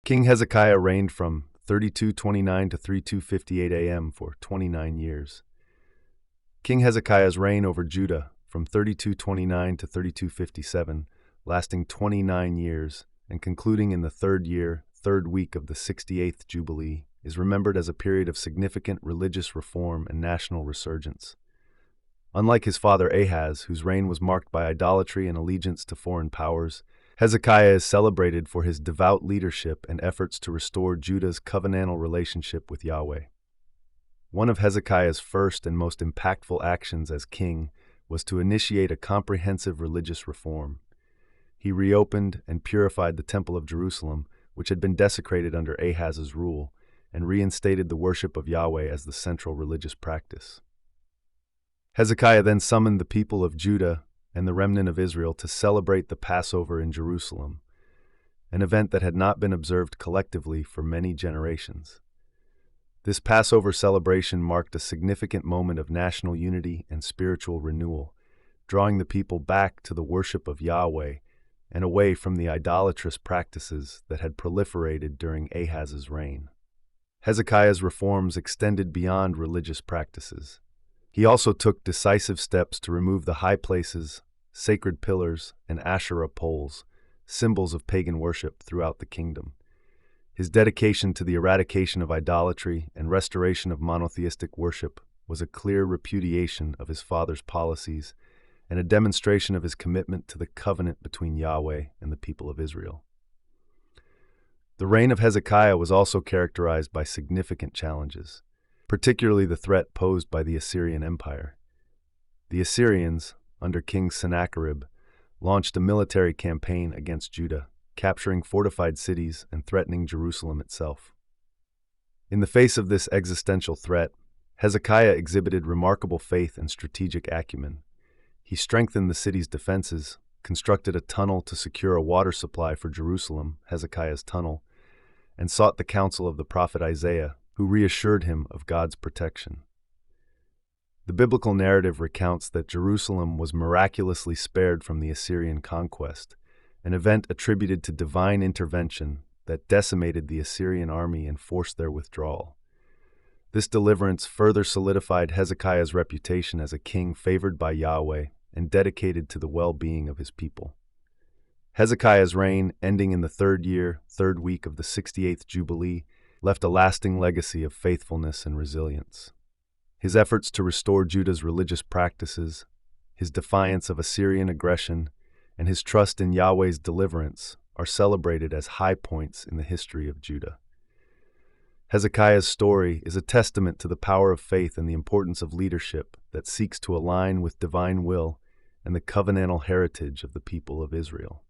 King Hezekiah reigned from 3229 to 3258 AM for 29 years. King Hezekiah's reign over Judah from 3229 to 3257, lasting 29 years and concluding in the third week of the 68th Jubilee, is remembered as a period of significant religious reform and national resurgence. Unlike his father Ahaz, whose reign was marked by idolatry and allegiance to foreign powers, Hezekiah is celebrated for his devout leadership and efforts to restore Judah's covenantal relationship with Yahweh. One of Hezekiah's first and most impactful actions as king was to initiate a comprehensive religious reform. He reopened and purified the Temple of Jerusalem, which had been desecrated under Ahaz's rule, and reinstated the worship of Yahweh as the central religious practice. Hezekiah then summoned the people of Judah and the remnant of Israel to celebrate the Passover in Jerusalem, an event that had not been observed collectively for many generations. This Passover celebration marked a significant moment of national unity and spiritual renewal, drawing the people back to the worship of Yahweh and away from the idolatrous practices that had proliferated during Ahaz's reign. Hezekiah's reforms extended beyond religious practices. He also took decisive steps to remove the high places, sacred pillars, and Asherah poles, symbols of pagan worship throughout the kingdom. His dedication to the eradication of idolatry and restoration of monotheistic worship was a clear repudiation of his father's policies and a demonstration of his commitment to the covenant between Yahweh and the people of Israel. The reign of Hezekiah was also characterized by significant challenges, particularly the threat posed by the Assyrian Empire. The Assyrians, under King Sennacherib, launched a military campaign against Judah, capturing fortified cities and threatening Jerusalem itself. In the face of this existential threat, Hezekiah exhibited remarkable faith and strategic acumen. He strengthened the city's defenses, constructed a tunnel to secure a water supply for Jerusalem, Hezekiah's tunnel, and sought the counsel of the prophet Isaiah, who reassured him of God's protection. The biblical narrative recounts that Jerusalem was miraculously spared from the Assyrian conquest, an event attributed to divine intervention that decimated the Assyrian army and forced their withdrawal. This deliverance further solidified Hezekiah's reputation as a king favored by Yahweh and dedicated to the well-being of his people. Hezekiah's reign, ending in the third week of the 68th Jubilee, left a lasting legacy of faithfulness and resilience. His efforts to restore Judah's religious practices, his defiance of Assyrian aggression, and his trust in Yahweh's deliverance are celebrated as high points in the history of Judah. Hezekiah's story is a testament to the power of faith and the importance of leadership that seeks to align with divine will and the covenantal heritage of the people of Israel.